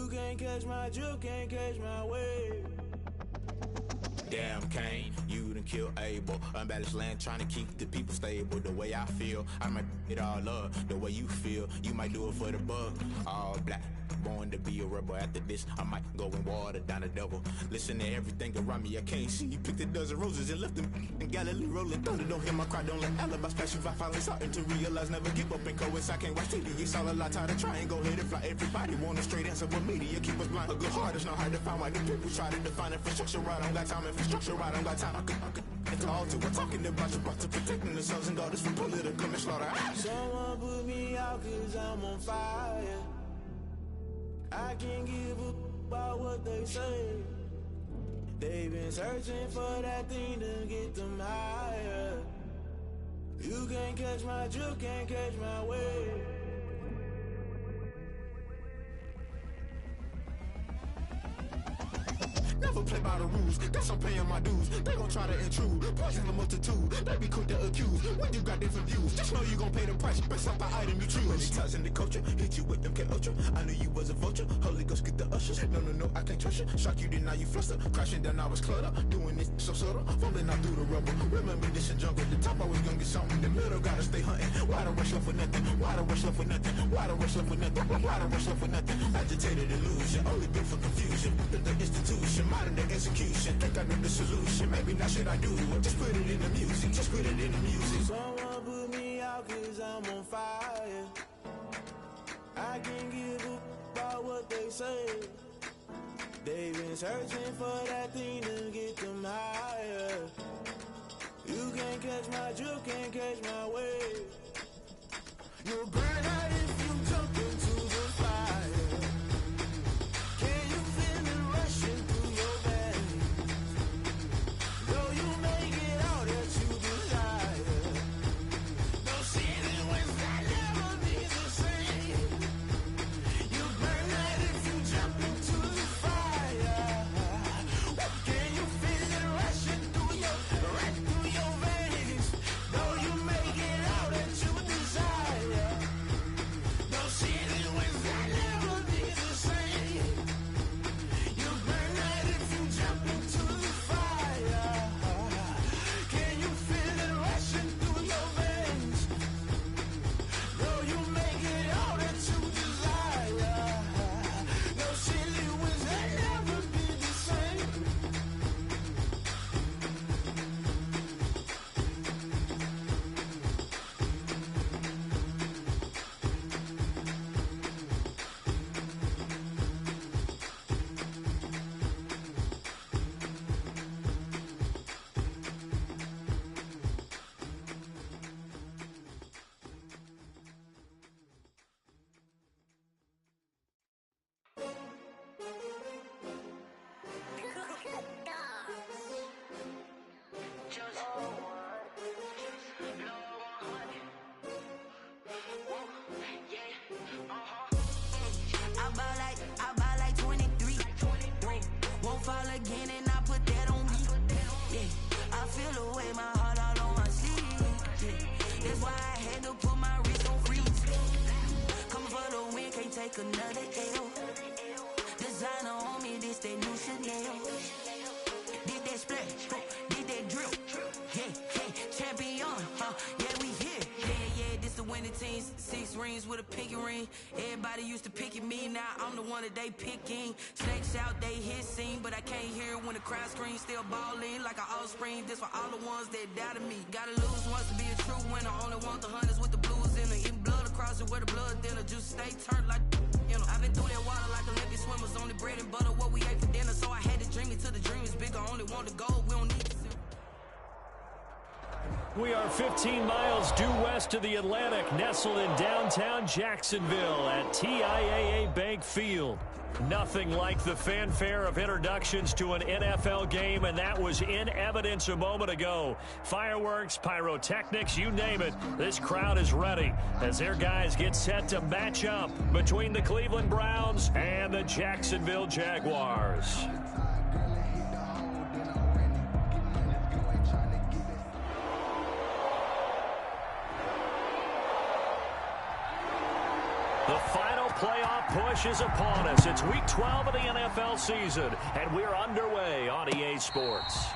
You can't catch my drift, can't catch my wave. Damn, Kane, you done killed Abel. Unbalanced land, trying to keep the people stable. The way I feel, I might it all up. The way you feel, you might do it for the buck. All black, born to be a rebel. After this, I might go and water down the devil. Listen to everything around me, I can't see. You picked a dozen roses and left them in Galilee rolling thunder. Don't hear my cry, don't let alibis pass you. I finally starting to realize, never give up and coincide. Can't watch TV, it's all a lot. Tired of trying, go ahead and fly. Everybody want a straight answer with media, keep us blind. A good heart is not hard to find. Why the people try to define infrastructure right? I don't got time, infrastructure right, I don't got time. I could it's all to we're talking about you, about to protecting the sons and daughters from political slaughter. Someone put me out cause I'm on fire. I can't give a about what they say. They've been searching for that thing to get them higher. You can't catch my drift, can't catch my wave. Never play by the rules, guess I'm paying my dues. They gon' try to intrude, poison the multitude. They be quick to accuse, when you got different views. Just know you gon' pay the price, based off the item you choose. Many times in the culture, hit you with them K-Ultra. I knew you was a vulture, Holy Ghost get the ushers. No, I can't trust you. Shock you, then now you fluster. Crashing down, I was cluttered. Doing this so subtle, falling out through the rubble. Remember this in jungle, the top I was gonna get something. The middle gotta stay hunting. Why the rush left for nothing? Why the rush left for nothing? Why the rush left for nothing? Why the rush left for nothing? Agitated illusion, only built for confusion. The institution, modern day execution. Think I know the solution, maybe not should I do it. Just put it in the music, just put it in the music. Someone put me out cause I'm on fire. I can't give a about what they say. They've been searching for that thing to get them higher. You can't catch my drift, can't catch my wave. You'll burn out if you jump into the fire. Can you feel it rushing through your veins? Though you make it all that you desire. No city was that never be the same. You burn out if you jump into the fire. Can you feel it rushing through your veins? Though you make it all that you desire. No city was that never be the same. You burn out if you jump into the fire. Can you feel it rushing through your veins? Though you make it all that you desire. No city was that never be the same. I buy like 23. Won't fall again and I put that on me. Yeah, I feel the way, my heart all on my sleeve. Yeah, that's why I had to put my wrist on freeze. Coming for the win, can't take another L. Designer on me, this that new Chanel. Did that splash, did that drip. Yeah, champion, yeah, we here. Yeah, this the winning teams. 6 rings with a pinky ring. Everybody used to picking me, now I'm the one that they picking. Snakes out, they hit scene, but I can't hear it when the crowd screams. Still balling like an offspring. This for all the ones that doubted me. Gotta lose once to be a true winner. Only want the hunters with the blues in it. Eating blood across it where the blood dinner. Juice stay turned like, you know. I've been through that water like Olympic swimmers. Only bread and butter, what we ate for dinner. So I had to dream it till the dream is bigger. Only want the gold, we don't need to. We are 15 miles due west of the Atlantic, nestled in downtown Jacksonville at TIAA Bank Field. Nothing like the fanfare of introductions to an NFL game, and that was in evidence a moment ago. Fireworks, pyrotechnics, you name it. This crowd is ready as their guys get set to match up between the Cleveland Browns and the Jacksonville Jaguars. The final playoff push is upon us. It's Week 12 of the NFL season, and we're underway on EA Sports.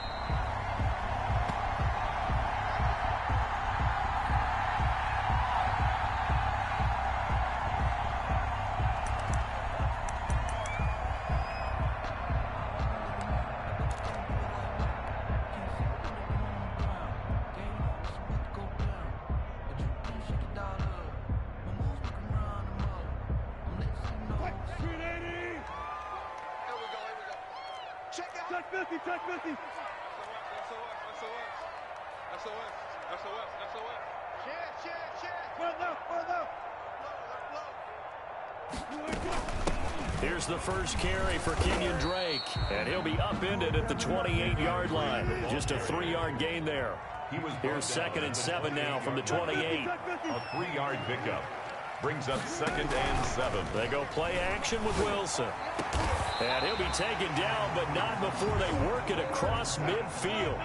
Here's the first carry for Kenyon Drake, and he'll be upended at the 28-yard line. Just a 3-yard gain there. Here's 2nd and 7 now from the 28. A 3-yard pickup brings up 2nd and 7. They go play action with Wilson. And he'll be taken down, but not before they work it across midfield.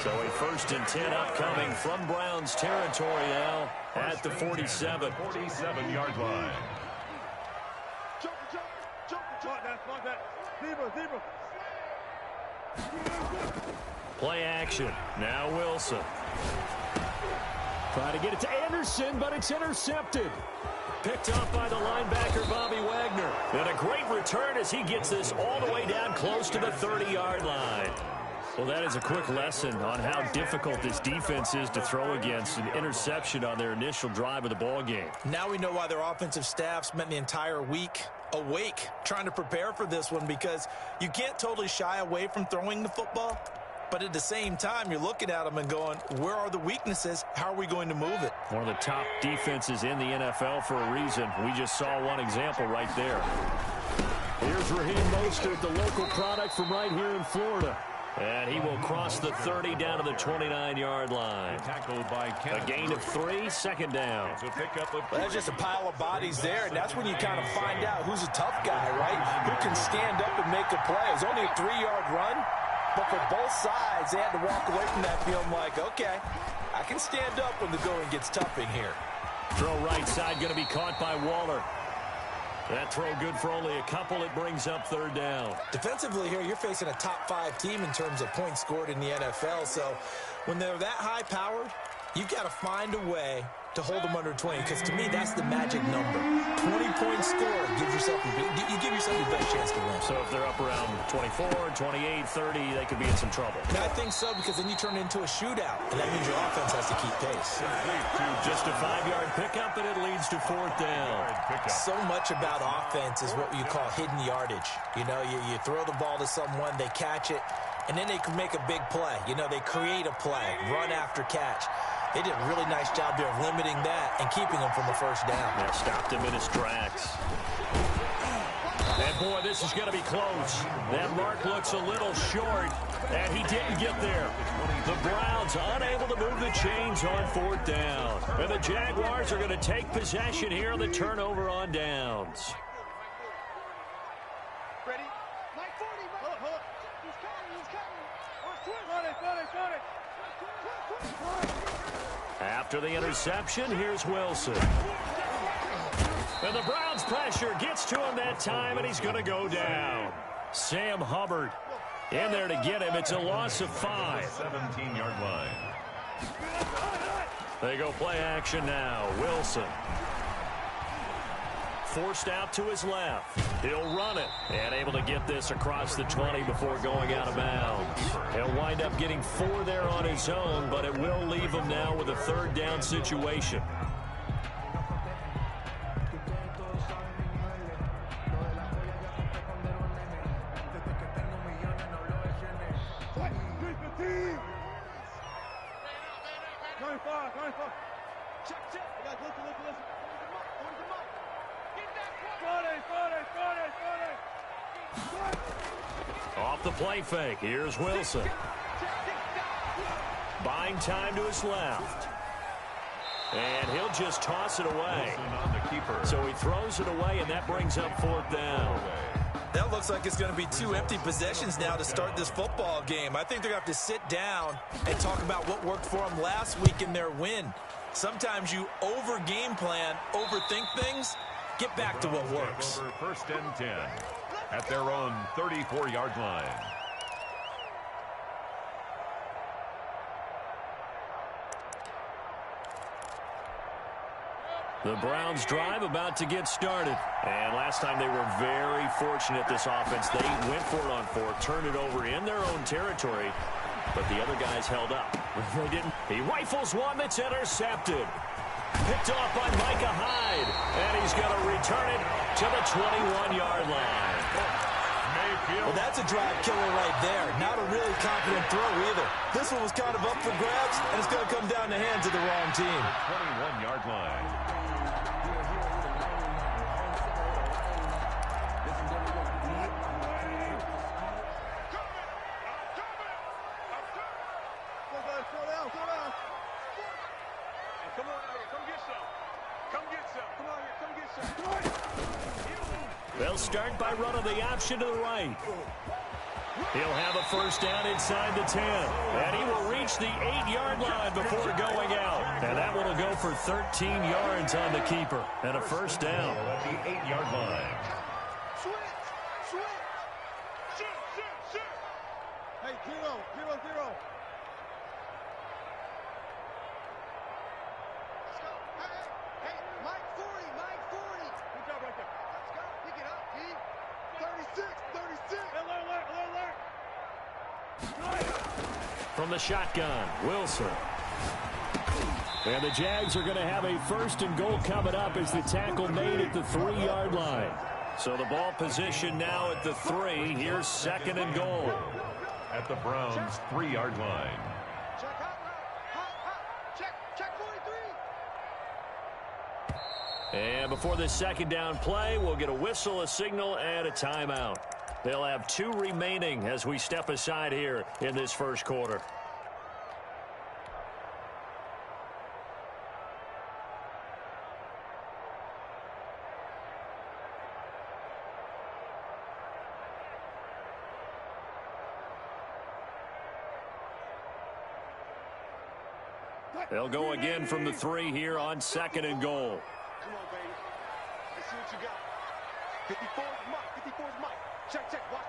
So a 1st and 10 upcoming from Browns territory now at the 47. 47-yard line. Play action. Now Wilson. Try to get it to Anderson, but it's intercepted. Picked up by the linebacker, Bobby Wagner. And a great return as he gets this all the way down close to the 30-yard line. Well, that is a quick lesson on how difficult this defense is to throw against. An interception on their initial drive of the ball game. Now we know why their offensive staff spent the entire week awake trying to prepare for this one, because you can't totally shy away from throwing the football. But at the same time, you're looking at them and going, where are the weaknesses? How are we going to move it? One of the top defenses in the NFL for a reason. We just saw one example right there. Here's Raheem Mostert, the local product from right here in Florida. And he will cross the 30 down to the 29-yard line. Tackled by a gain of 3, 2nd down. Well, there's just a pile of bodies there, and that's when you kind of find out who's a tough guy, right? Who can stand up and make a play. It was only a 3-yard run. But for both sides, they had to walk away from that field like, okay, I can stand up when the going gets tough in here. Throw right side going to be caught by Waller. That throw good for only a couple. It brings up 3rd down. Defensively here, you're facing a top-5 team in terms of points scored in the NFL. So when they're that high-powered, you've got to find a way to hold them under 20, because to me, that's the magic number. 20-point score gives yourself you give yourself your best chance to win. So if they're up around 24, 28, 30, they could be in some trouble. And I think so, because then you turn it into a shootout, and that means your offense has to keep pace. Just a 5-yard pickup, and it leads to 4th down. So much about offense is what you call hidden yardage. You know, you throw the ball to someone, they catch it, and then they can make a big play. You know, they create a play, run after catch. They did a really nice job there of limiting that and keeping him from the 1st down. Yeah, stopped him in his tracks. And, boy, this is going to be close. That mark looks a little short, and he didn't get there. The Browns unable to move the chains on 4th down. And the Jaguars are going to take possession here on the turnover on downs. Ready? Mike 40, Mike. Hold up. He's coming. After the interception, here's Wilson. And the Browns pressure gets to him that time, and he's going to go down. Sam Hubbard in there to get him. It's a loss of 5. 17-yard line. They go play action now. Wilson. Forced out to his left. He'll run it. And able to get this across the 20 before going out of bounds. He'll wind up getting 4 there on his own, but it will leave him now with a 3rd down situation. Off the play fake, here's Wilson. Buying time to his left. And he'll just toss it away. So he throws it away, and that brings up 4th down. That looks like it's going to be 2 empty possessions now to start this football game. I think they're going to have to sit down and talk about what worked for them last week in their win. Sometimes you over-game plan, overthink things, get back to what works. Over 1st and 10 at their own 34-yard line. The Browns drive about to get started. And last time they were very fortunate, this offense. They went for it on 4, turned it over in their own territory, but the other guys held up. They didn't. He rifles one that's intercepted. Picked off by Micah Hyde. And he's going to return it to the 21-yard line. Well, that's a drive killer right there. Not a really confident throw either. This one was kind of up for grabs, and it's going to come down the hands of the wrong team. 21-yard line. They'll start by running the option to the right. He'll have a first down inside the 10. And he will reach the 8-yard line before going out. And that one will go for 13 yards on the keeper. And a first down. At the 8-yard line. Hey, zero. Let's go. Hey, Mike 40. Good job right there. Let's go. Pick it up, G. 36. Alert. From the shotgun, Wilson. And the Jags are going to have a first and goal coming up as the tackle made at the 3-yard line. So the ball position now at the 3. Here's 2nd and goal. At the Browns' 3-yard line. Check hot. Check 43. And before this 2nd down play, we'll get a whistle, a signal, and a timeout. They'll have 2 remaining as we step aside here in this first quarter. They'll go again from the 3 here on 2nd and goal. Come on, baby. Let's see what you got. 54 is Mike. 54 is Mike. Check. Watch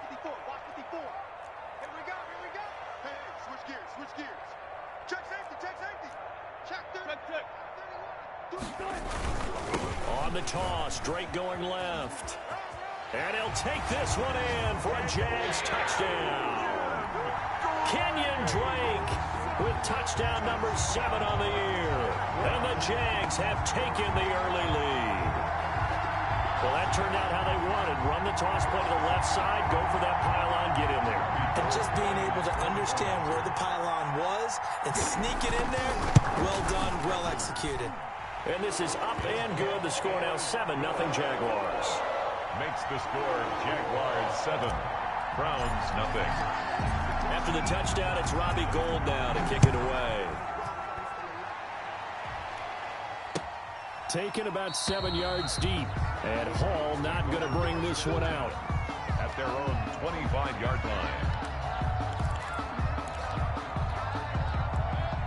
54. Here we go. Hey, switch gears. Check safety. Check 30. 31. On the toss, Drake going left. And he'll take this one in for a Jags touchdown. Kenyon Drake with touchdown number 7 on the year. And the Jags have taken the early lead. Well, that turned out how they wanted. Run the toss play to the left side, go for that pylon, get in there. And just being able to understand where the pylon was and sneak it in there, well done, well executed. And this is up and good. The score now 7-0 Jaguars. Makes the score Jaguars 7, Browns nothing. After the touchdown, it's Robbie Gould now to kick it away. Taken about 7 yards deep. And Hall not going to bring this one out. At their own 25-yard line.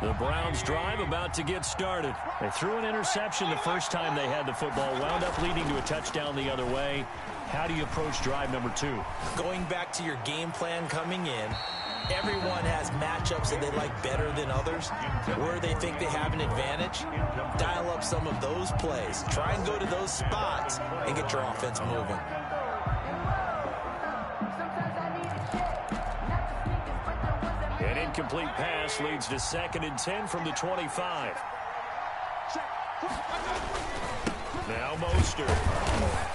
The Browns drive about to get started. They threw an interception the first time they had the football, wound up leading to a touchdown the other way. How do you approach drive number 2? Going back to your game plan coming in, everyone has matchups that they like better than others, where they think they have an advantage. Dial up some of those plays. Try and go to those spots and get your offense moving. An incomplete pass leads to 2nd and 10 from the 25. Now Mostert.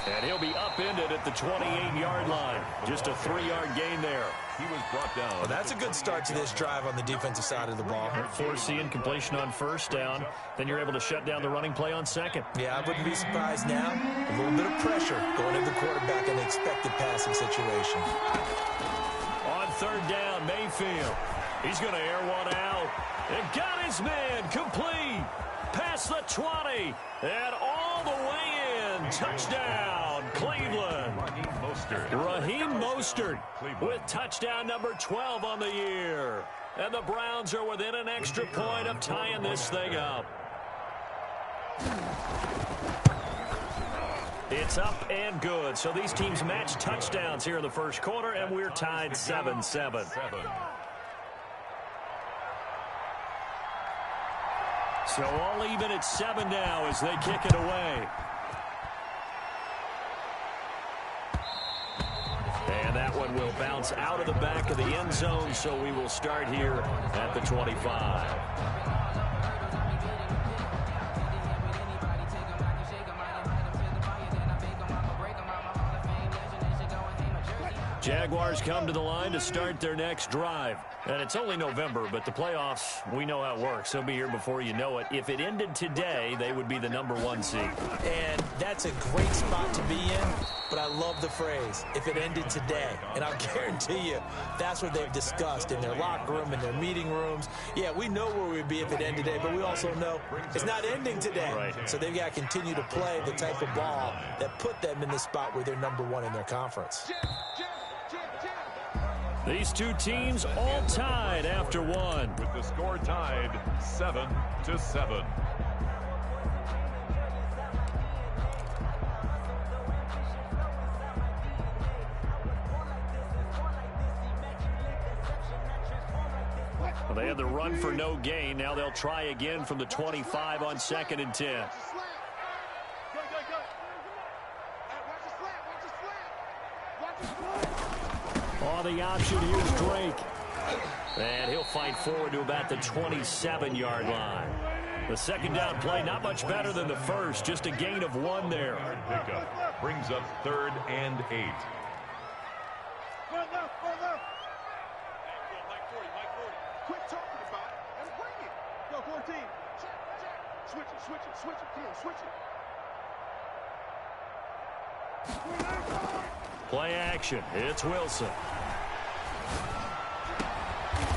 And he'll be upended at the 28-yard line. Just a 3-yard gain there. He was brought down. Well, that's a good start to this drive on the defensive side of the ball. Force the incompletion on first down. Then you're able to shut down the running play on 2nd. Yeah, I wouldn't be surprised now. A little bit of pressure going into the quarterback in the expected passing situation. On 3rd down, Mayfield. He's going to air one out. And got his man complete. Past the 20. And all the way in. Touchdown, Cleveland. Raheem Mostert with touchdown number 12 on the year. And the Browns are within an extra point of tying this thing up. It's It's up and good. So these teams match touchdowns here in the first quarter, and we're tied 7-7. So all even at 7 now as they kick it away. And that one will bounce out of the back of the end zone, so we will start here at the 25. Jaguars come to the line to start their next drive. And it's only November, but the playoffs, we know how it works. They'll be here before you know it. If it ended today, they would be the #1 seed. And that's a great spot to be in, but I love the phrase, if it ended today. And I'll guarantee you, that's what they've discussed in their locker room, in their meeting rooms. Yeah, we know where we'd be if it ended today, but we also know it's not ending today. Right. So they've got to continue to play the type of ball that put them in the spot where they're #1 in their conference. These two teams all tied after one. With the score tied 7-7. Well, they had the run for no gain. Now they'll try again from the 25 on 2nd and 10. Oh, the option here's Drake. And he'll fight forward to about the 27-yard line. The second down play, not much better than the first, just a gain of 1 there. Pickup brings up 3rd and 8. Quit talking about it and bring it. Yo, 14. Switch it, switch it, switch it. Come on, switch it. Play action. It's Wilson.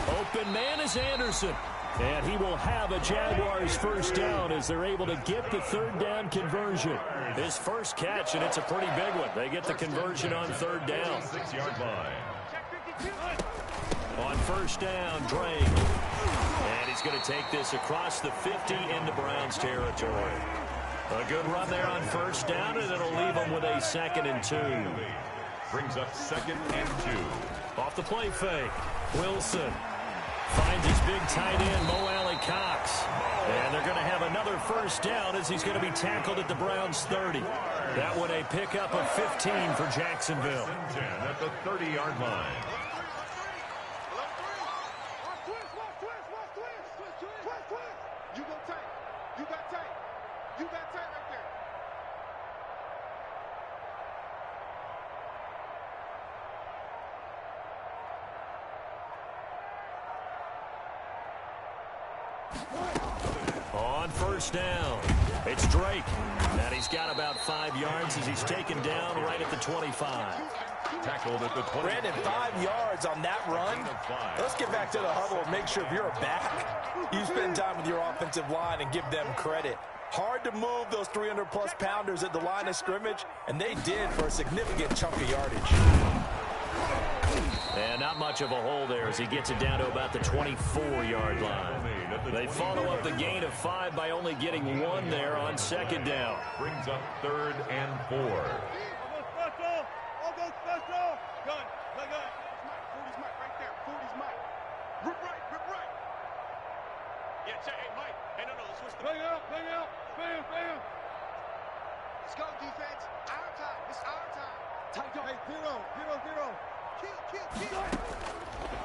Open man is Anderson. And he will have a Jaguars first down as they're able to get the 3rd down conversion. His first catch, and it's a pretty big one. They get the conversion on 3rd down. 6-yard line. On 1st down, Drake. And he's going to take this across the 50 into Browns territory. A good run there on 1st down, and it'll leave them with a 2nd and 2. Brings up 2nd and 2. Off the play fake, Wilson finds his big tight end, Mo Alley Cox. And they're going to have another first down as he's going to be tackled at the Browns' 30. That one a pickup of 15 for Jacksonville. 10 at the 30-yard line. You go tight. You got tight. You got tight right there. On 1st down, it's Drake. And he's got about 5 yards as he's taken down right at the 25. Tackled at the 20. Brandon, 5 yards on that run. Let's get back to the huddle and make sure if you're a back, you spend time with your offensive line and give them credit. Hard to move those 300-plus pounders at the line of scrimmage, and they did for a significant chunk of yardage. And not much of a hole there as he gets it down to about the 24-yard line. They follow up the gain of 5 by only getting 1 there on 2nd down. Brings up 3rd and 4. Gun. 40's Mike right there. 40's Mike. Rip right. Yeah, check. Hey, Mike. Hey, no, let's switch the... Bang out. Bam. Let's go, defense. Our time. It's our time. Tight go. Hey, 0. Kill.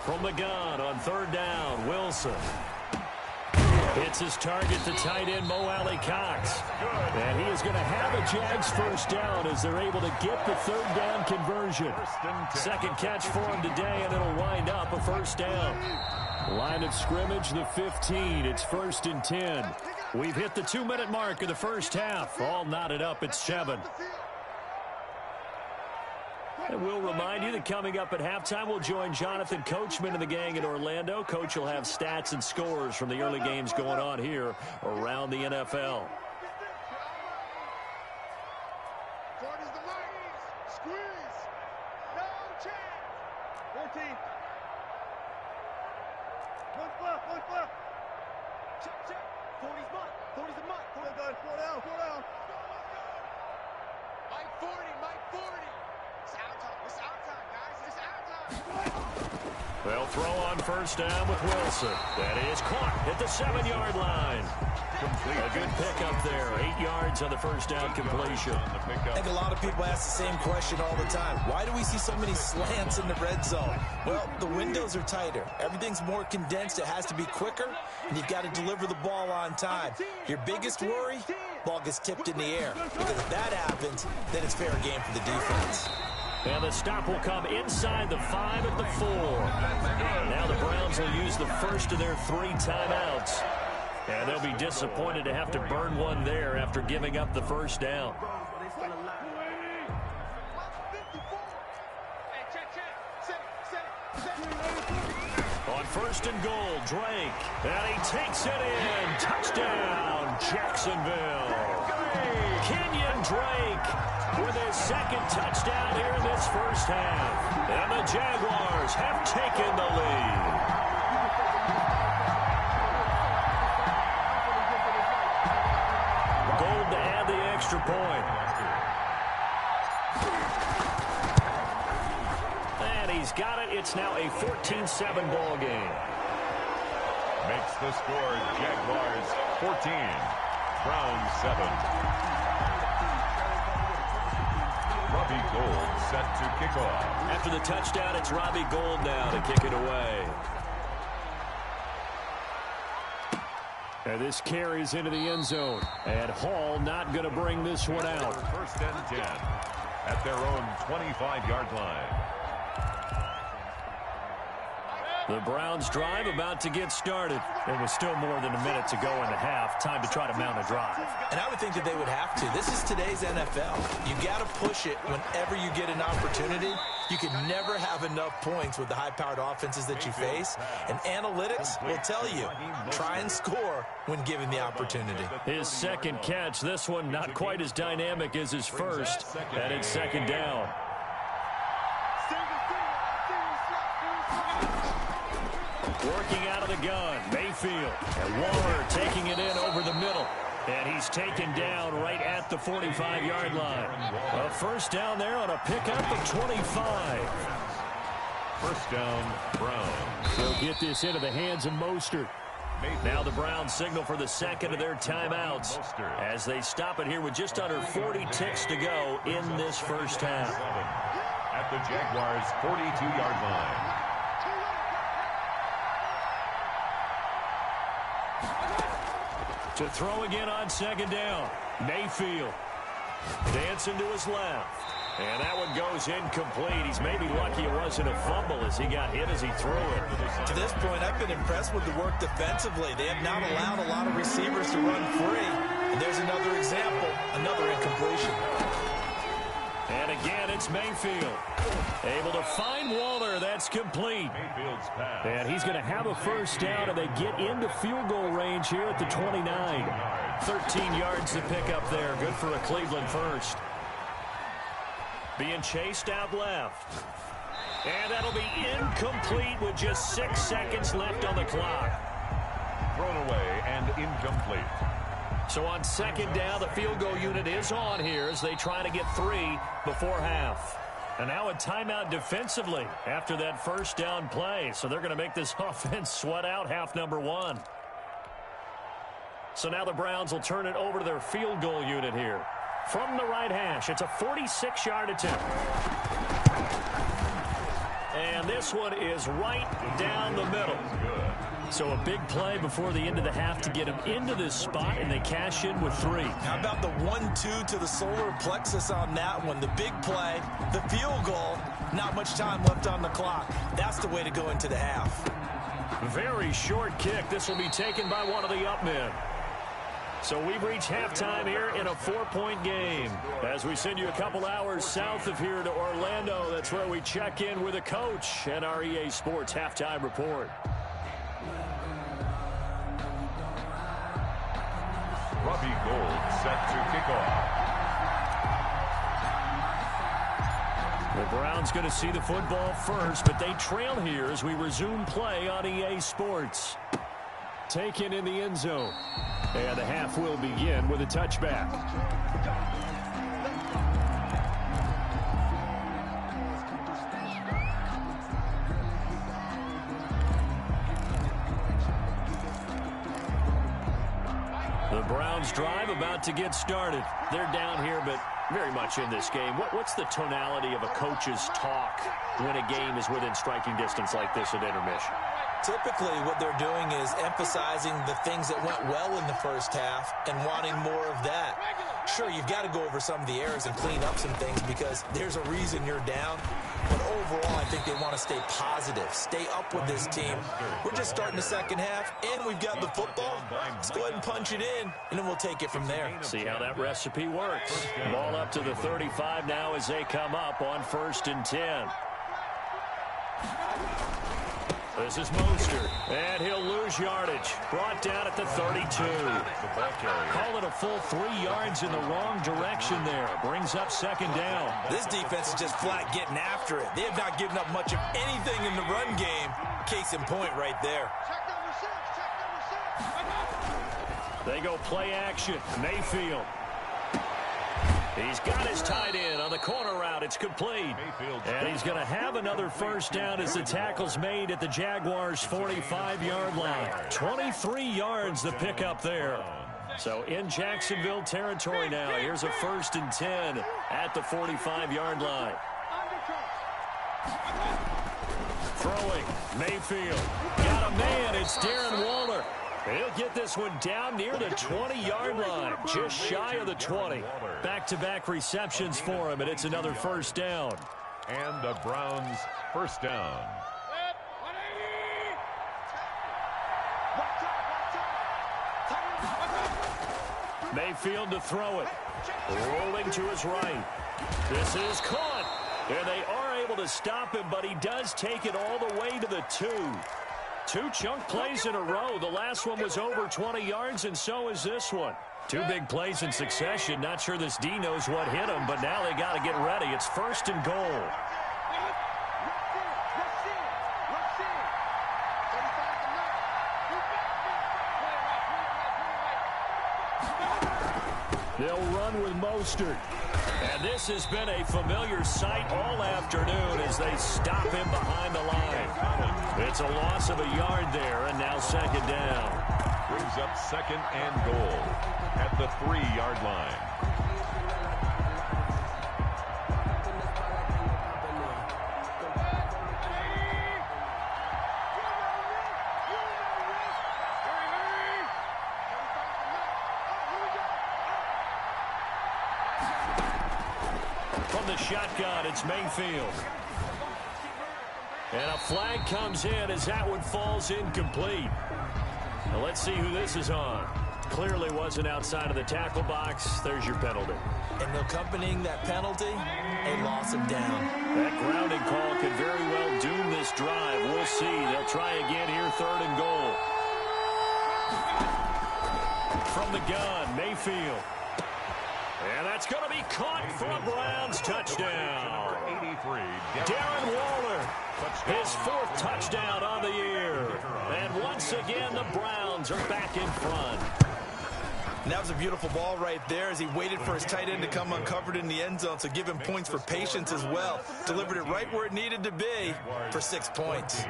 From the gun on 3rd down, Wilson. Hits his target, the tight end, Mo Alley Cox. And he is going to have a Jags first down as they're able to get the 3rd down conversion. 2nd catch for him today, and it'll wind up a first down. Line of scrimmage, the 15. It's 1st and 10. We've hit the 2-minute mark of the first half. All knotted up at 7. And we'll remind you that coming up at halftime, we'll join Jonathan Coachman and the gang in Orlando. Coach will have stats and scores from the early games going on here around the NFL. Squeeze. No chance. 14. One flip. Check. 40's Mike. 40's the Mike. 4 down. Mike 40, Mike, 40. It's our time. It's our time, guys. It's our time. They'll throw on first down with Wilson. That is caught at the 7-yard line. A good pickup there. 8 yards on the first down completion. I think a lot of people ask the same question all the time. Why do we see so many slants in the red zone? Well, the windows are tighter. Everything's more condensed. It has to be quicker, and you've got to deliver the ball on time. Your biggest worry? Ball gets tipped in the air. Because if that happens, then it's fair game for the defense. And the stop will come inside the 5 at the 4. Now the Browns will use the first of their 3 timeouts. And they'll be disappointed to have to burn one there after giving up the first down. On first and goal, Drake. And he takes it in. Touchdown, Jacksonville. Kenyon Drake with his second touchdown here in this first half. And the Jaguars have taken the lead. Gold to add the extra point. And he's got it. It's now a 14-7 ball game. Makes the score Jaguars 14, Browns 7. Robbie Gould set to kick off. After the touchdown, it's Robbie Gould now to kick it away. And this carries into the end zone. And Hall not going to bring this one out. First and 10 at their own 25-yard line. The Browns drive about to get started. There was still more than a minute to go in the half. Time to try to mount a drive. And I would think that they would have to. This is today's NFL. You got to push it whenever you get an opportunity. You can never have enough points with the high-powered offenses that you face. And analytics will tell you, try and score when given the opportunity. His second catch, this one not quite as dynamic as his first. And it's second down. Working out of the gun, Mayfield. And Waller taking it in over the middle. And he's taken down right at the 45-yard line. A first down there on a pickup of 25. First down, Browns. They'll get this into the hands of Mostert. Now the Browns signal for the second of their timeouts as they stop it here with just under 40 ticks to go in this first half. At the Jaguars' 42-yard line. To throw again on second down. Mayfield dancing to his left. And that one goes incomplete. He's maybe lucky it wasn't a fumble as he got hit as he threw it. To this point, I've been impressed with the work defensively. They have not allowed a lot of receivers to run free. And there's another example, another incompletion. And again, it's Mayfield. Able to find Waller. That's complete. Mayfield's pass. And he's going to have a first down, and they get into field goal range here at the 29. 13 yards to pick up there. Good for a Cleveland first. Being chased out left. And that'll be incomplete with just 6 seconds left on the clock. Thrown away and incomplete. So on second down, the field goal unit is on here as they try to get 3 before half. And now a timeout defensively after that first down play. So they're going to make this offense sweat out half number 1. So now the Browns will turn it over to their field goal unit here. From the right hash, it's a 46-yard attempt. And this one is right down the middle. So a big play before the end of the half to get them into this spot, and they cash in with 3. How about the 1-2 to the solar plexus on that one? The big play, the field goal, not much time left on the clock. That's the way to go into the half. Very short kick. This will be taken by one of the up men. So we've reached halftime here in a 4-point game. As we send you a couple hours south of here to Orlando, that's where we check in with a coach and our EA Sports Halftime Report. Robbie Gould set to kick off. The Browns going to see the football first, but they trail here as we resume play on EA Sports. Taken in the end zone. And the half will begin with a touchback. The Browns drive about to get started. They're down here, but very much in this game. What's the tonality of a coach's talk when a game is within striking distance like this at intermission? Typically, what they're doing is emphasizing the things that went well in the first half and wanting more of that. Sure, you've got to go over some of the errors and clean up some things because there's a reason you're down. But overall, I think they want to stay positive, stay up with this team. We're just starting the second half, and we've got the football. Let's go ahead and punch it in, and then we'll take it from there. See how that recipe works. Ball up to the 35 now as they come up on 1st and 10. This is Mostert, and he'll lose yardage. Brought down at the 32. Call it a full 3 yards in the wrong direction there. Brings up 2nd down. This defense is just flat getting after it. They have not given up much of anything in the run game. Case in point right there. They go play action. Mayfield. He's got his tight end on the corner route. It's complete. And he's going to have another 1st down as the tackle's made at the Jaguars' 45-yard line. 23 yards the pickup there. So in Jacksonville territory now. Here's a 1st and 10 at the 45-yard line. Throwing. Mayfield. Got a man. It's Darren Waller. He'll get this one down near the 20-yard line, just shy of the 20. Back-to-back receptions for him, and it's another 1st down. And the Browns' 1st down. Mayfield to throw it. Rolling to his right. This is caught. And they are able to stop him, but he does take it all the way to the 2. 2 chunk plays in a row. The last one was over 20 yards, and so is this one. 2 big plays in succession. Not sure this D knows what hit him, but now they got to get ready. It's 1st and goal. They'll run with Mostert. And this has been a familiar sight all afternoon as they stop him behind the line. It's a loss of a yard there, and now 2nd down. Brings up 2nd and goal at the 3-yard line. From the shotgun, it's Mayfield. And a flag comes in as that one falls incomplete. Now let's see who this is on. Clearly wasn't outside of the tackle box. There's your penalty. And accompanying that penalty, a loss of down. That grounding call could very well doom this drive. We'll see. They'll try again here, 3rd and goal. From the gun, Mayfield. And that's going to be caught for a Browns touchdown. 83. Darren Waller, his 4th touchdown on the year. And once again, the Browns are back in front. And that was a beautiful ball right there as he waited for his tight end to come uncovered in the end zone, so give him points for patience as well. Delivered it right where it needed to be for 6 points.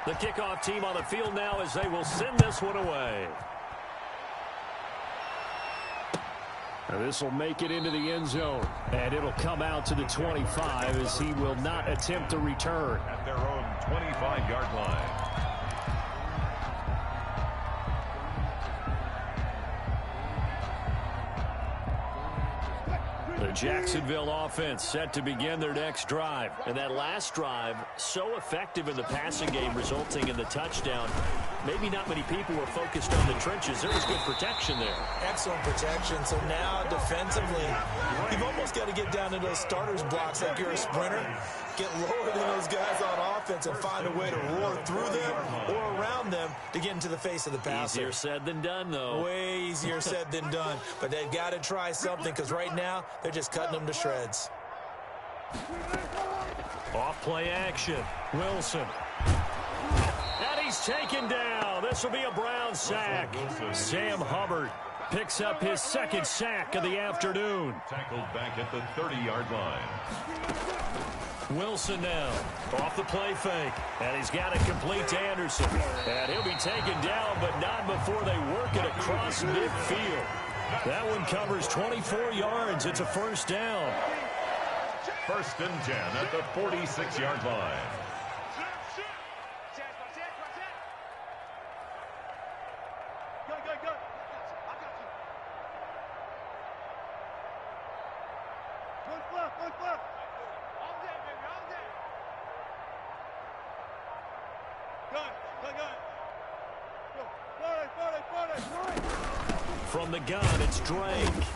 The kickoff team on the field now as they will send this one away. And this will make it into the end zone. And it'll come out to the 25 as he will not attempt to return. At their own 25-yard line. The Jacksonville offense set to begin their next drive. And that last drive, so effective in the passing game, resulting in the touchdown. Maybe not many people were focused on the trenches. There was good protection there. Excellent protection. So now defensively, you've almost got to get down to those starters blocks like you're a sprinter. Get lower than those guys on offense and find a way to roar through them or around them to get into the face of the passer. Easier said than done, though. Way easier said than done. But they've got to try something because right now they're just cutting them to shreds. Off play action. Wilson. And he's taken down. This will be a Brown sack. Sam Hubbard picks up his second sack of the afternoon. Tackled back at the 30-yard line. Wilson now off the play fake, and he's got it complete to Anderson. And he'll be taken down, but not before they work it across midfield. That one covers 24 yards. It's a first down. 1st and 10 at the 46-yard line. From the gun, it's Drake.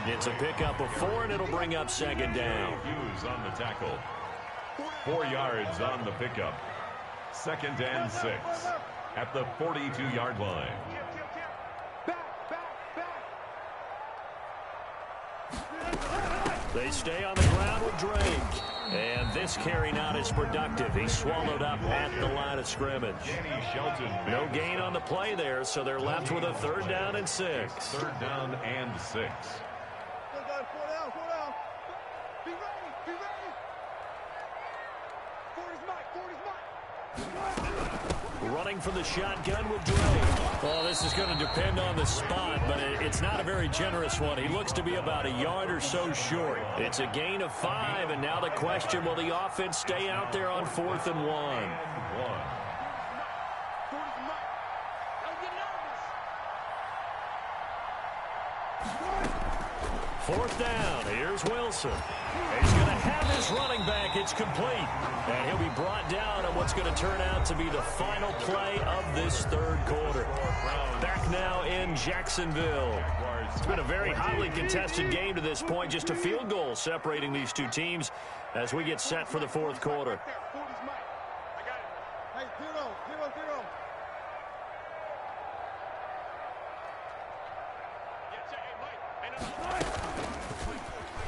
It's a pickup of 4, and it'll bring up 2nd down. Hughes on the tackle. 4 yards on the pickup. 2nd and 6 at the 42-yard line. They stay on the ground with Drake. And this carry not as productive. He's swallowed up at the line of scrimmage. No gain on the play there, so they're left with a 3rd down and 6. 3rd down and 6. Running from the shotgun with Drake. Well, this is going to depend on the spot, but it's not a very generous one. He looks to be about a yard or so short. It's a gain of 5, and now the question, will the offense stay out there on 4th and 1? 4th down. Here's Wilson. He's going to have his running back. It's complete. And he'll be brought down on what's going to turn out to be the final play of this 3rd quarter. Back now in Jacksonville. It's been a very hotly contested game to this point. Just a field goal separating these two teams as we get set for the 4th quarter.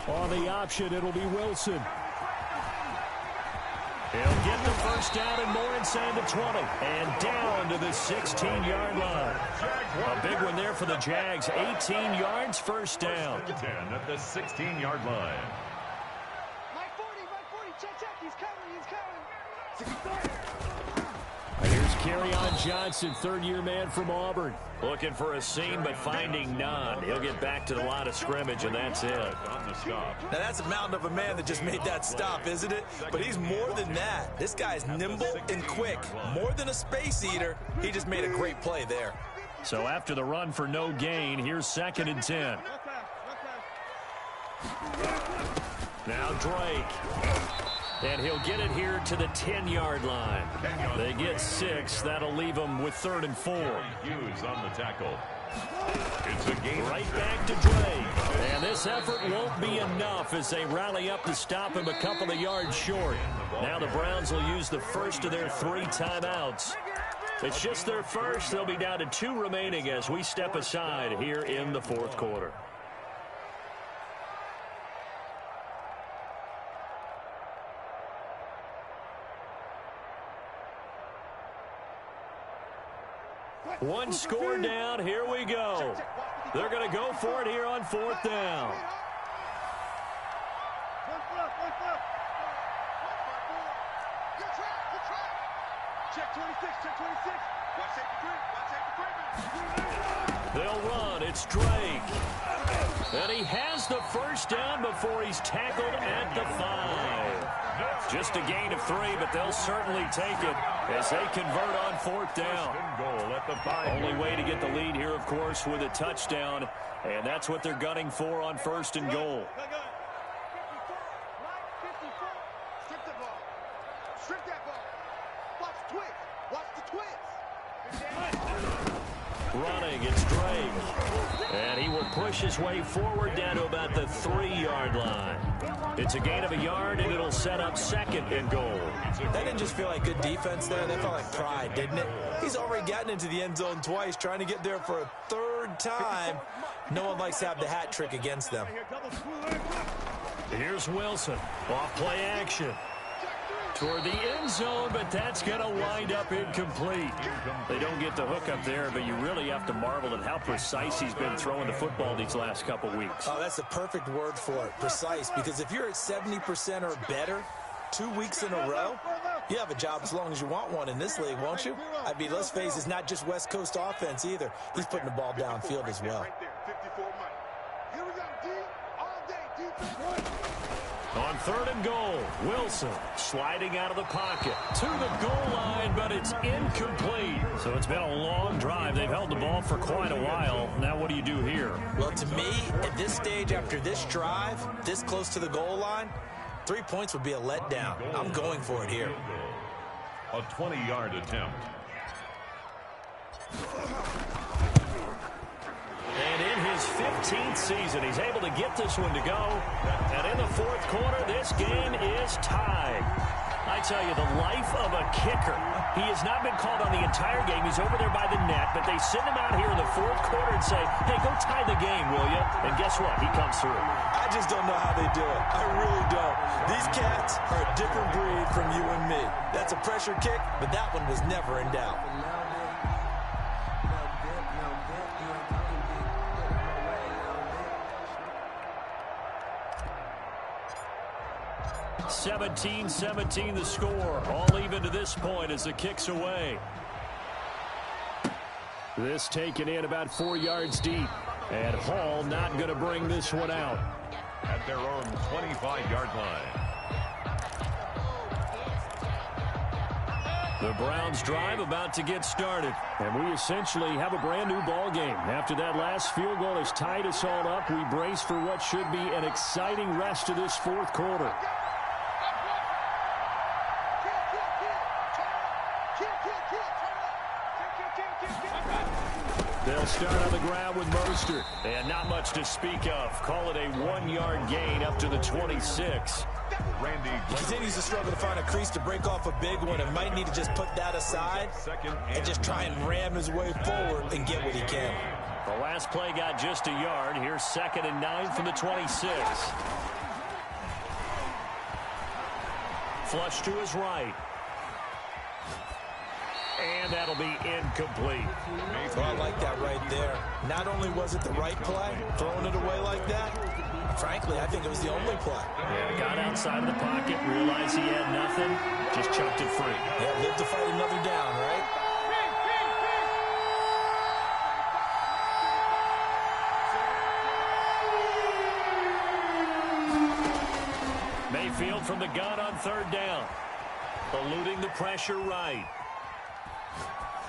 On the option, it'll be Wilson. He'll get the first down and more inside the 20. And down to the 16-yard line. A big one there for the Jags. 18 yards, first down. 10 at the 16-yard line. Mike 40, check, he's coming. Here's Kerryon Johnson, 3rd-year man from Auburn. Looking for a seam, but finding none. He'll get back to the line of scrimmage, and that's it. Now, that's a mountain of a man that just made that stop, isn't it? But he's more than that. This guy's nimble and quick. More than a space eater. He just made a great play there. So after the run for no gain, here's 2nd and 10. Now Drake. And he'll get it here to the 10-yard line. They get 6. That'll leave them with 3rd and 4. Hughes on the tackle. It's a gain. Right back to Drake. And this effort won't be enough as they rally up to stop him a couple of yards short. Now the Browns will use the first of their 3 timeouts. It's just their first. They'll be down to 2 remaining as we step aside here in the 4th quarter. One score down. Here we go. They're going to go for it here on 4th down. Check 26, check 26. Watch safety 3. They'll run. It's Drake. And he has the first down before he's tackled at the 5. Just a gain of 3, but they'll certainly take it as they convert on 4th down. Only way to get the lead here, of course, with a touchdown. And that's what they're gunning for on 1st and goal. Strip the ball. Strip that ball. Watch the twist. Watch the twist. Running, it's Drake. And he will push his way forward down to about the 3-yard line. It's a gain of a yard, and it'll set up 2nd and goal. That didn't just feel like good defense there. That felt like pride, didn't it? He's already gotten into the end zone twice, trying to get there for a 3rd time. No one likes to have the hat trick against them. Here's Wilson. Off play action. toward the end zone, but that's going to wind up incomplete. They don't get the hook up there, but you really have to marvel at how precise he's been throwing the football these last couple weeks. Oh, that's the perfect word for it, precise, because if you're at 70% or better 2 weeks in a row, you have a job as long as you want one in this league, won't you? I mean, let's face it, it's not just West Coast offense either. He's putting the ball downfield as well. On 3rd and goal, Wilson sliding out of the pocket to the goal line, but it's incomplete. So it's been a long drive. They've held the ball for quite a while. Now what do you do here? Well, to me, at this stage after this drive, this close to the goal line, 3 points would be a letdown. I'm going for it here. A 20-yard attempt. And in his 15th season, he's able to get this one to go. And in the 4th quarter, this game is tied. I tell you, the life of a kicker. He has not been called on the entire game. He's over there by the net, but they send him out here in the 4th quarter and say, hey, go tie the game, will you? And guess what? He comes through. I just don't know how they do it. I really don't. These cats are a different breed from you and me. That's a pressure kick, but that one was never in doubt. 17-17 the score. All even to this point as the kick's away. This taken in about 4 yards deep. And Hall not going to bring this one out. At their own 25-yard line. The Browns drive about to get started. And we essentially have a brand new ball game. After that last field goal has tied us all up, we brace for what should be an exciting rest of this 4th quarter. They'll start on the ground with Mostert. And not much to speak of. Call it a 1-yard gain up to the 26. He continues to struggle to find a crease to break off a big one and might need to just put that aside and just try and ram his way forward and get what he can. The last play got just a yard. Here's 2nd and 9 from the 26. Flush to his right. And that'll be incomplete. Well, I like that right there. Not only was it the right play, throwing it away like that, frankly, I think it was the only play. Yeah, got outside of the pocket, realized he had nothing, just chucked it free. Yeah, lived to fight another down, right? Mayfield from the gun on 3rd down. Eluding the pressure right.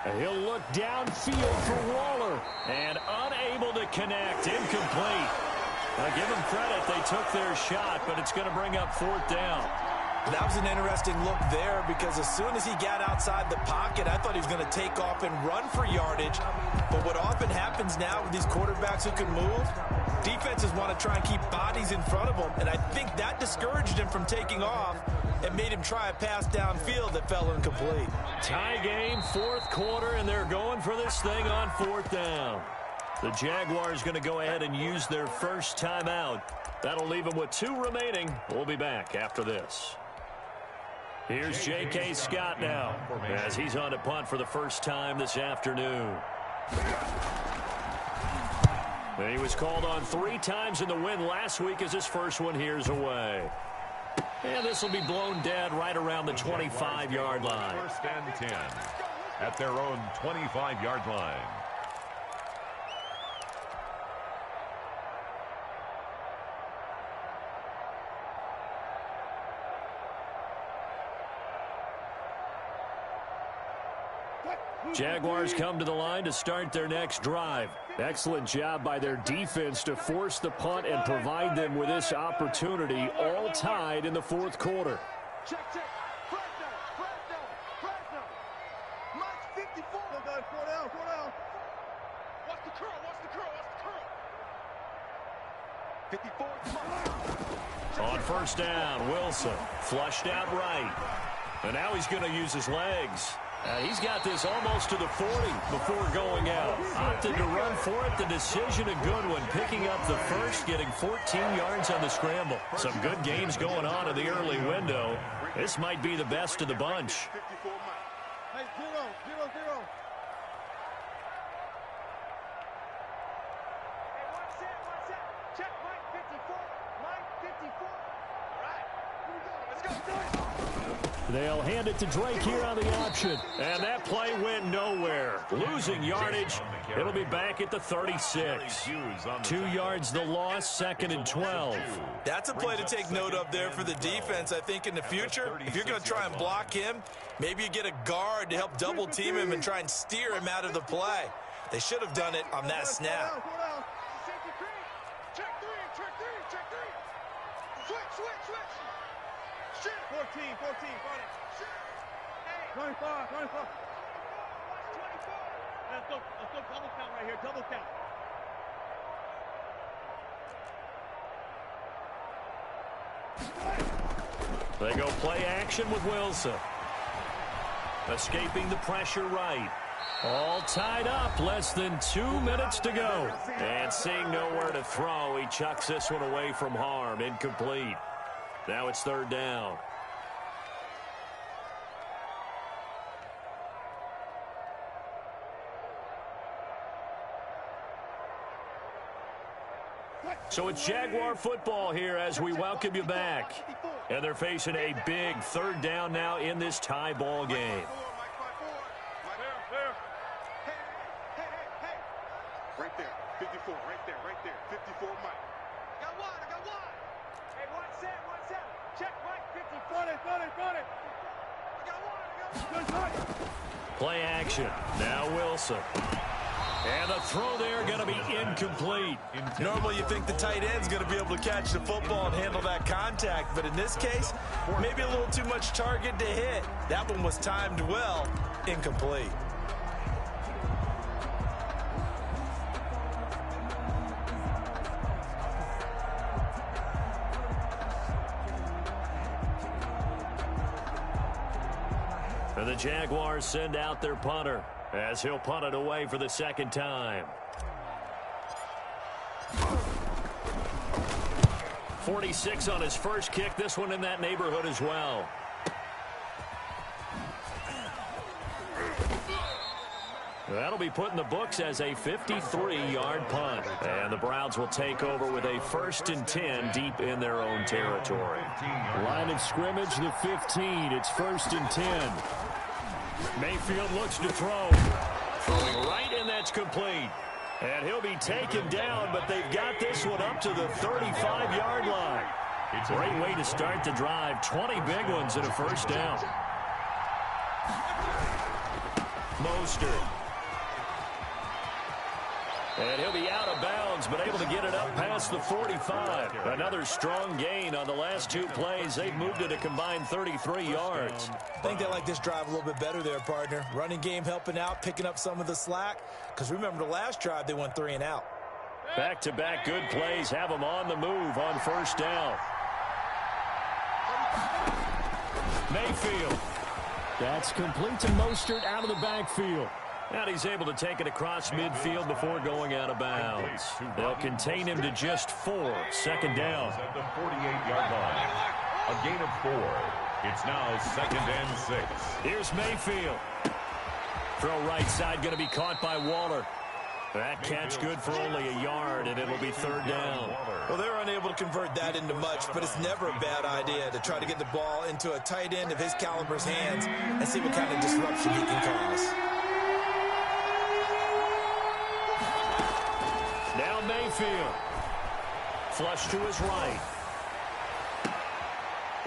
And he'll look downfield for Waller. And unable to connect. Incomplete. Now, give them credit. They took their shot, but it's going to bring up 4th down. That was an interesting look there because as soon as he got outside the pocket, I thought he was going to take off and run for yardage. But what often happens now with these quarterbacks who can move, defenses want to try and keep bodies in front of them. And I think that discouraged him from taking off and made him try a pass downfield that fell incomplete. Tie game, 4th quarter, and they're going for this thing on 4th down. The Jaguars going to go ahead and use their first timeout. That'll leave them with 2 remaining. We'll be back after this. Here's J.K. Scott now as he's on to punt for the first time this afternoon. And he was called on 3 times in the win last week as his first one here's away. And this will be blown dead right around the 25-yard line. 1st and 10 at their own 25-yard line. Jaguars come to the line to start their next drive. Excellent job by their defense to force the punt and provide them with this opportunity, all tied in the 4th quarter. Check. Fresno. Mike 54. Go down. Watch the curl. 54 Mike. On 1st down, Wilson flushed out right. And now he's going to use his legs. He's got this almost to the 40 before going out. Opted to run for it. The decision a good one. Picking up the first, getting 14 yards on the scramble. Some good games going on in the early window. This might be the best of the bunch. Hey, 0-0-0. Hey, one set. Check Mike 54. Mike 54. All right, here we go. Let's go. They'll hand it to Drake here on the option. And that play went nowhere. Losing yardage. It'll be back at the 36. 2 yards the loss, 2nd and 12. That's a play to take note of there for the defense. I think in the future, if you're going to try and block him, maybe you get a guard to help double team him and try and steer him out of the play. They should have done it on that snap. Check three. Switch. 14, got it. 25. Let's go double count right here, double count. They go play action with Wilson. Escaping the pressure right. All tied up, less than 2 minutes to go. And seeing nowhere to throw, he chucks this one away from harm. Incomplete. Now it's 3rd down. So it's Jaguar football here as we welcome you back. And they're facing a big 3rd down now in this tie ball game. Right there, 54, right there. 54, Mike. I got one. Hey, one set. Check Mike 54. Got it. I got one. Play action. Now Wilson. And the throw there going to be incomplete. Normally you think the tight end's going to be able to catch the football and handle that contact, but in this case, maybe a little too much target to hit. That one was timed well. Incomplete. And the Jaguars send out their punter as he'll punt it away for the 2nd time. 46 on his first kick. This one in that neighborhood as well. That'll be put in the books as a 53-yard punt. And the Browns will take over with a 1st and 10 deep in their own territory. Line of scrimmage, the 15. It's 1st and 10. Mayfield looks to throw. Throwing right, and that's complete. And he'll be taken down, but they've got this one up to the 35-yard line. It's a great way to start the drive. 20 big ones and a 1st down. Mostert. And he'll be out of bounds, but able to get it up past the 45. Another strong gain on the last 2 plays. They've moved it a combined 33 yards. I think they like this drive a little bit better there, partner. Running game helping out, picking up some of the slack. Because remember the last drive, they went 3 and out. Back-to-back good plays have them on the move on 1st down. Mayfield. That's complete to Mostert out of the backfield. And he's able to take it across midfield before going out of bounds. They'll contain him to just 4. 2nd down. At the 48-yard line. A gain of 4. It's now 2nd and 6. Here's Mayfield. Throw right side going to be caught by Waller. That catch good for only a yard, and it'll be 3rd down. Well, they're unable to convert that into much, but it's never a bad idea to try to get the ball into a tight end of his caliber's hands and see what kind of disruption he can cause. Now Mayfield. Flush to his right.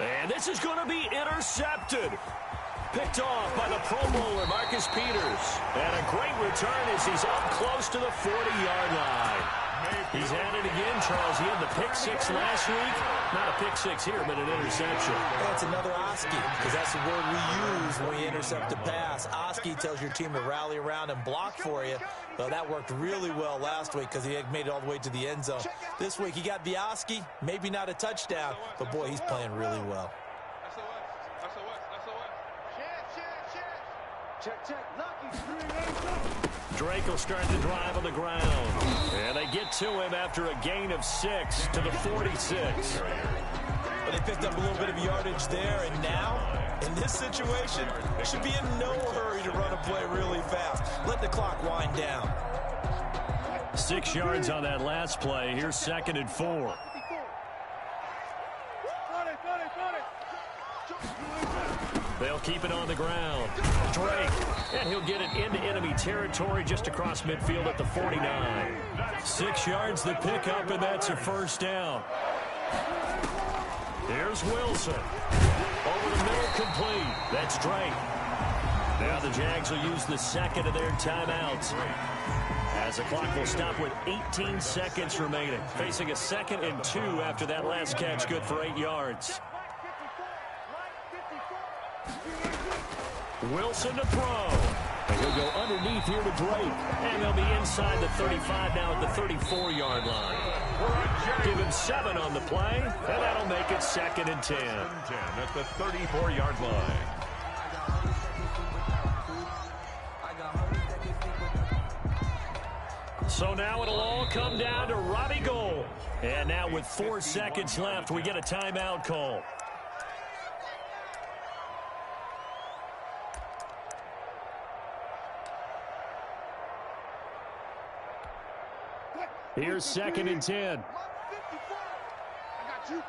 And this is going to be intercepted. Picked off by the Pro Bowler, Marcus Peters. And a great return as he's up close to the 40-yard line. He's had it again, Charles. He had the pick 6 last week. Not a pick 6 here, but an interception. That's another Oski, because that's the word we use when we intercept a pass. Oski tells your team to rally around and block for you. Well, that worked really well last week because he had made it all the way to the end zone. This week, he got the Oski, maybe not a touchdown, but, boy, he's playing really well. Check, check. Lucky. Drake will start the drive on the ground. And they get to him after a gain of 6 to the 46. But they picked up a little bit of yardage there, and now, in this situation, should be in no hurry to run a play really fast. Let the clock wind down. 6 yards on that last play. Here's 2nd and 4. They'll keep it on the ground. Drake, and he'll get it into enemy territory just across midfield at the 49. 6 yards the pickup, and that's a first down. Here's Wilson. Over the middle, complete. That's Drake. Now the Jags will use the second of their timeouts, as the clock will stop with 18 seconds remaining. Facing a 2nd and 2 after that last catch, good for 8 yards. Wilson to throw. And he'll go underneath here to Drake. And they'll be inside the 35 now at the 34-yard line. Give him 7 on the play, and that'll make it 2nd and 10. 10 at the 34-yard line. So now it'll all come down to Robbie Gould. And now with 4 seconds left, we get a timeout call. Here's 2nd and 10. I got you.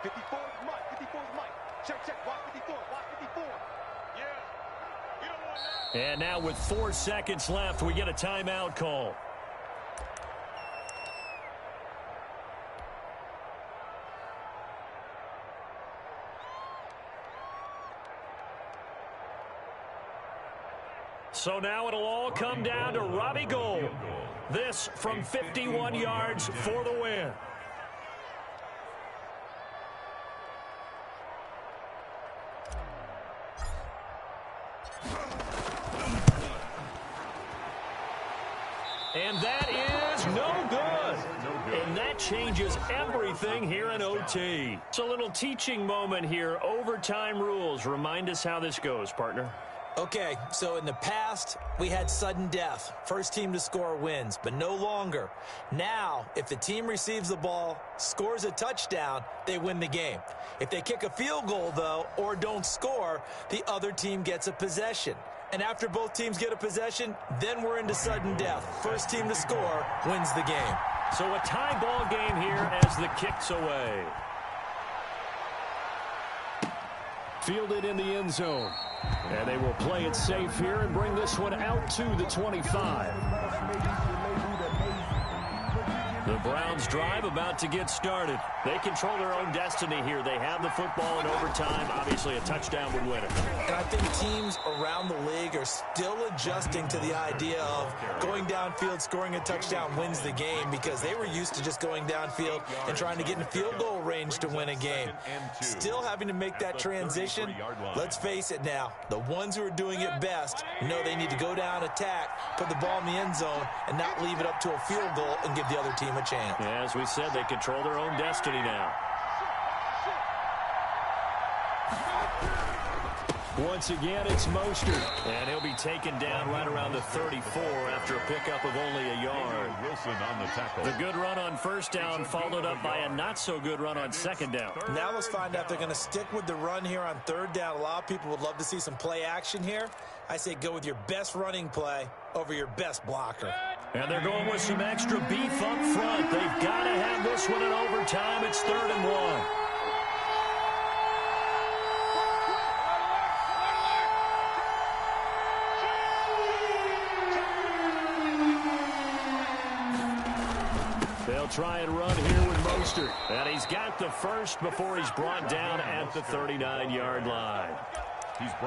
54 is Mike. 54 is Mike. Check, check. Watch 54. Watch 54. Yeah. You don't want that. And now with 4 seconds left, we get a timeout call. So now it'll all come down to Robbie Gould. This from 51 yards for the win. And that is no good. And that changes everything here in OT. It's a little teaching moment here. Overtime rules. Remind us how this goes, partner. Okay, so in the past, we had sudden death. First team to score wins, but no longer. Now, if the team receives the ball, scores a touchdown, they win the game. If they kick a field goal, though, or don't score, the other team gets a possession. And after both teams get a possession, then we're into sudden death. First team to score wins the game. So a tie ball game here as the kick's away. Fielded in the end zone. And they will play it safe here and bring this one out to the 25. The Browns drive about to get started. They control their own destiny here. They have the football in overtime. Obviously, a touchdown would win it. And I think teams around the league are still adjusting to the idea of going downfield, scoring a touchdown wins the game, because they were used to just going downfield and trying to get in field goal range to win a game. Still having to make that transition. Let's face it now. The ones who are doing it best know they need to go down, attack, put the ball in the end zone, and not leave it up to a field goal and give the other team a chance. Yeah, as we said, they control their own destiny now. Once again, it's Mostert, and he'll be taken down right around the 34 after a pickup of only a yard. Wilson on the tackle. The good run on first down followed up by a not-so-good run on second down. Now let's find out if they're going to stick with the run here on third down. A lot of people would love to see some play action here. I say go with your best running play over your best blocker. And they're going with some extra beef up front. They've got to have this one in overtime. It's 3rd and 1. They'll try and run here with Mostert. And he's got the first before he's brought down at the 39-yard line.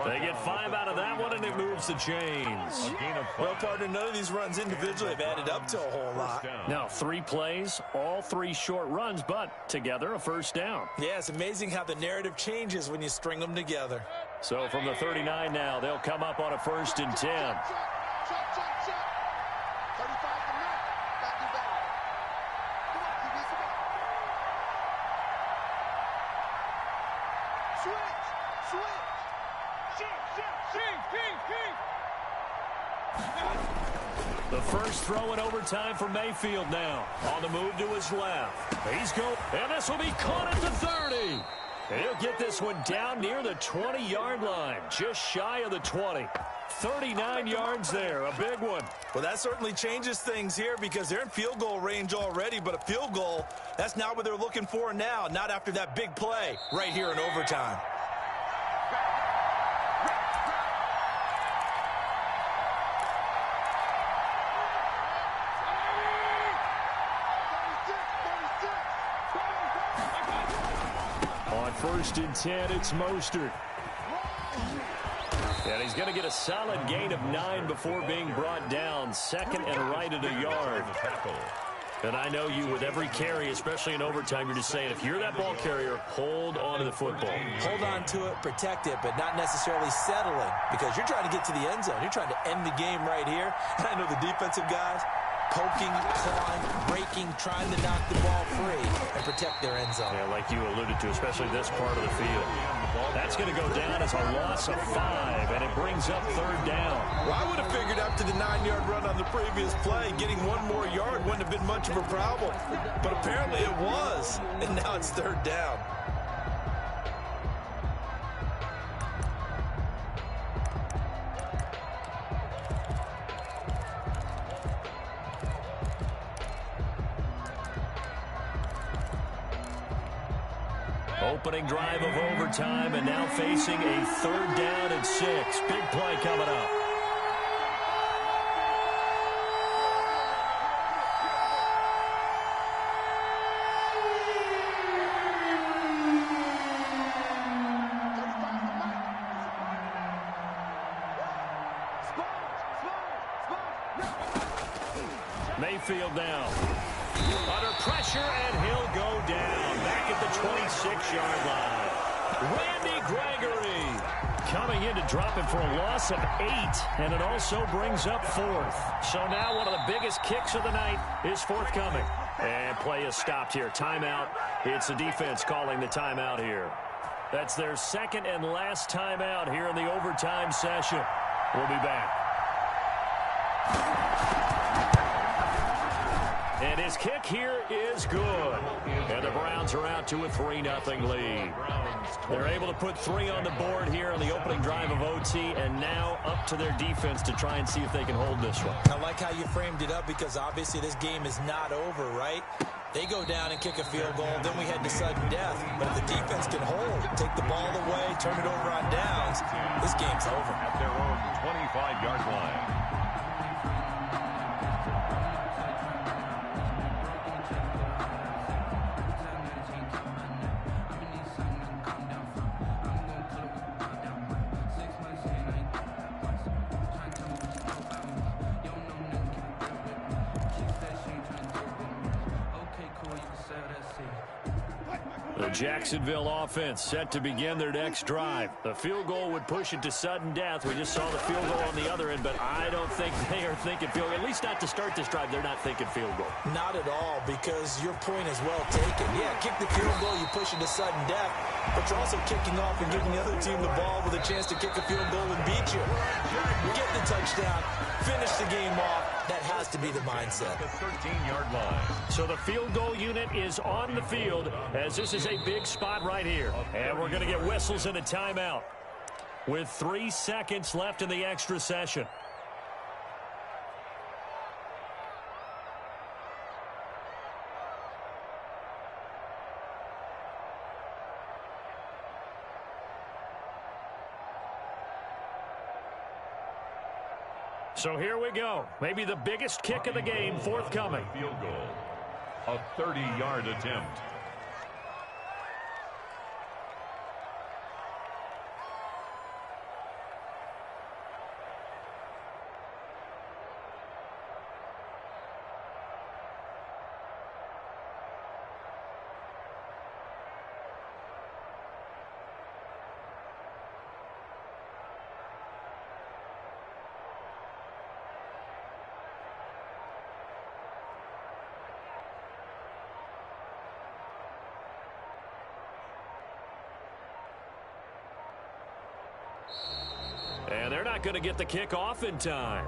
They get 5 out of that one, and it moves the chains. Well, partner, none of these runs individually have added up to a whole lot. Now, 3 plays, all 3 short runs, but together a first down. Yeah, it's amazing how the narrative changes when you string them together. So from the 39 now, they'll come up on a 1st and 10. The first throw in overtime for Mayfield now. On the move to his left. He's going, and this will be caught at the 30. And he'll get this one down near the 20-yard line, just shy of the 20. 39 yards there, a big one. Well, that certainly changes things here because they're in field goal range already, but a field goal, that's not what they're looking for now, not after that big play right here in overtime. On 1st and 10, it's Mostert. And he's going to get a solid gain of 9 before being brought down. Second and right at a yard. And I know you, with every carry, especially in overtime, you're just saying, if you're that ball carrier, hold on to the football. Hold on to it, protect it, but not necessarily settling because you're trying to get to the end zone. You're trying to end the game right here. And I know the defensive guys poking, clawing, breaking, trying to knock the ball free and protect their end zone. Yeah, like you alluded to, especially this part of the field. That's going to go down as a loss of 5, and it brings up 3rd down. Well, I would have figured after the 9-yard run on the previous play, getting 1 more yard wouldn't have been much of a problem. But apparently it was, and now it's 3rd down. Opening drive of overtime, and now facing a 3rd down and 6. Big play coming up. Mayfield now. Under pressure, and he'll go down. Back at the 26-yard line. Randy Gregory coming in to drop him for a loss of 8, and it also brings up 4th. So now one of the biggest kicks of the night is forthcoming. And play is stopped here. Timeout. It's the defense calling the timeout here. That's their 2nd and last timeout here in the overtime session. We'll be back. And his kick here is good. And the Browns are out to a 3-0 lead. They're able to put 3 on the board here on the opening drive of OT, and now up to their defense to try and see if they can hold this one. I like how you framed it up because obviously this game is not over, right? They go down and kick a field goal, then we head to sudden death. But if the defense can hold, take the ball away, turn it over on downs, this game's over. At their own 25-yard line. The Jacksonville offense set to begin their next drive. The field goal would push it to sudden death. We just saw the field goal on the other end, but I don't think they are thinking field goal. At least not to start this drive. They're not thinking field goal. Not at all, because your point is well taken. Yeah, kick the field goal, you push it to sudden death, but you're also kicking off and giving the other team the ball with a chance to kick a field goal and beat you. Get the touchdown, finish the game off. That has to be the mindset. The 13-yard line. So the field goal unit is on the field as this is a big spot right here. And we're going to get whistles and a timeout with 3 seconds left in the extra session. So here we go. Maybe the biggest kick of the game forthcoming. Field goal. A 30-yard attempt. And they're not going to get the kick off in time.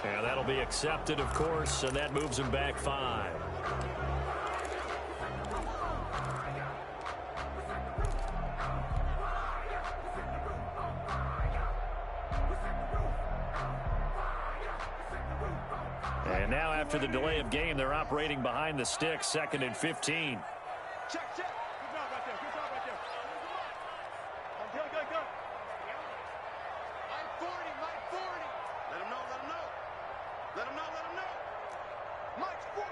And that'll be accepted, of course, and that moves him back 5. And now after the delay of game, they're operating behind the sticks, 2nd and 15. Check. Good job right there. Good. Mike 40. Let him know. Mike's 40.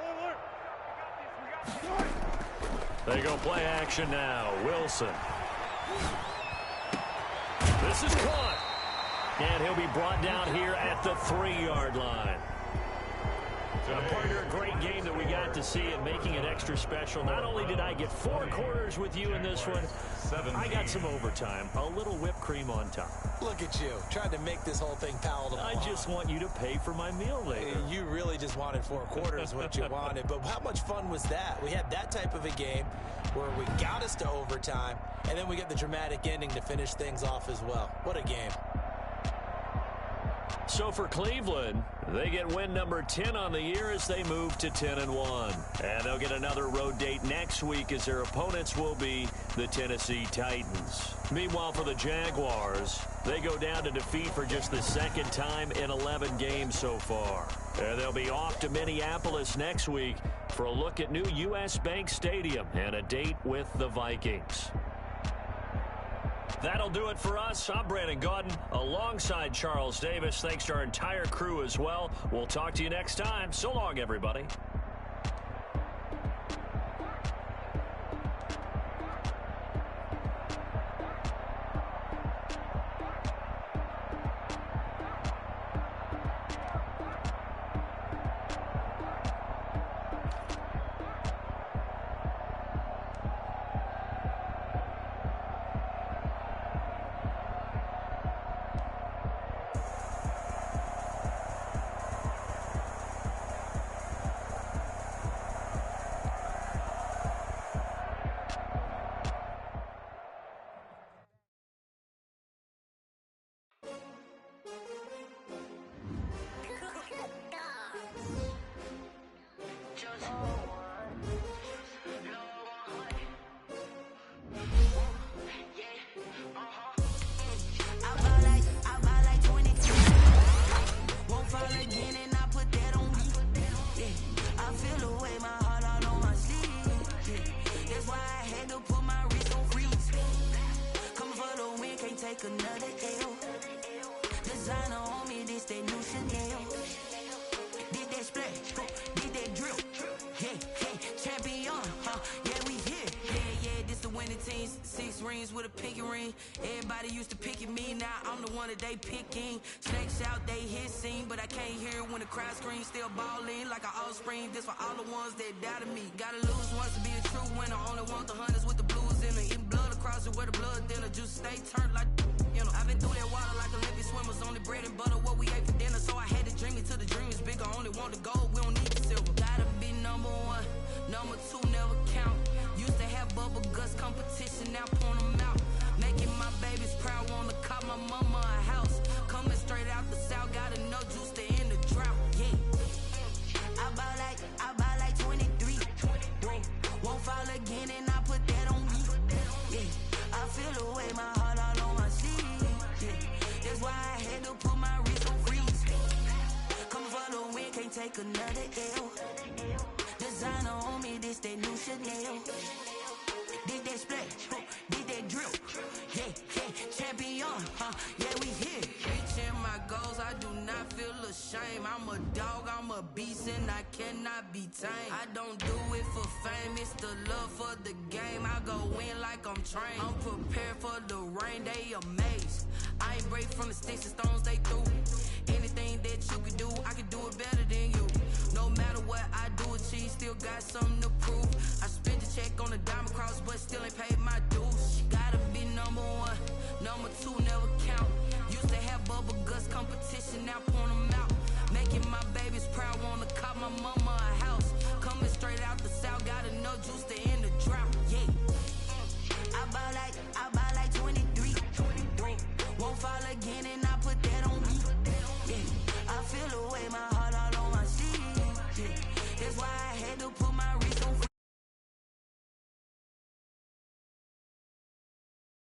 Alert. They go play action now. Wilson. This is caught. And he'll be brought down here at the 3-yard line. Partner, a great game that we got to see and making it extra special. Not only did I get 4 quarters with you in this one, I got some overtime, a little whipped cream on top. Look at you, trying to make this whole thing palatable. I just want you to pay for my meal later. You really just wanted 4 quarters, what you wanted. But how much fun was that? We had that type of a game where we got us to overtime, and then we get the dramatic ending to finish things off as well. What a game. So for Cleveland, they get win number 10 on the year as they move to 10-1. And they'll get another road date next week as their opponents will be the Tennessee Titans. Meanwhile, for the Jaguars, they go down to defeat for just the 2nd time in 11 games so far. And they'll be off to Minneapolis next week for a look at new U.S. Bank Stadium and a date with the Vikings. That'll do it for us. I'm Brandon Gaudin alongside Charles Davis. Thanks to our entire crew as well. We'll talk to you next time. So long, everybody. Another L. Designer on me, this that new Chanel. Did that splash, did that drill. Yeah, champion, yeah, we here. Yeah, this the winning team. 6 rings with a pinky ring. Everybody used to pick at me, now I'm the one that they picking. Snakes out, they hit scene, but I can't hear it when the crowd screams. Still balling like an offspring. This for all the ones that doubted me. Gotta lose once to be a true winner. Only want the hunters with the blues in it. Eating blood across it where the blood thinner. Juice stay turned like, you know. I've been through that water like Olympic swimmers. Only bread and butter what we ate for dinner. So I had to dream it till the dream is bigger. Only want the gold, we don't need the silver. Gotta be number 1, number 2 never count. Used to have bubble guts competition, now point them out. Making my babies proud, wanna call my mama a house. Coming straight out the south, gotta know juice to end the drought. Yeah, I buy like 23. Won't fall again, and I put that on me. Yeah, I feel the way, my heart all on my sleeve. Yeah, that's why I had to put my wrist on freeze. Come for the win, can't take another L. Designer on me, this that new Chanel. Did that splash, did that drill. Yeah, champion, yeah, we here. Reaching my goals, I do not feel ashamed. I'm a dog, I'm a beast, and I cannot be tamed. I don't do it for fame, it's the love for the game. I go in like I'm trained. I'm prepared for the rain, they amazed. I ain't break from the sticks and stones they threw. Anything that you could do, I could do it better than you. No matter what I do, achieve, still got something to prove. I spent the check on the diamond cross, but still ain't paid my dues. Gotta be number 1, number 2 never count. Used to have bubble guts competition, now point them out. Making my babies proud, wanna feel away, my heart all on my sleeve. Yeah. That's why I had to put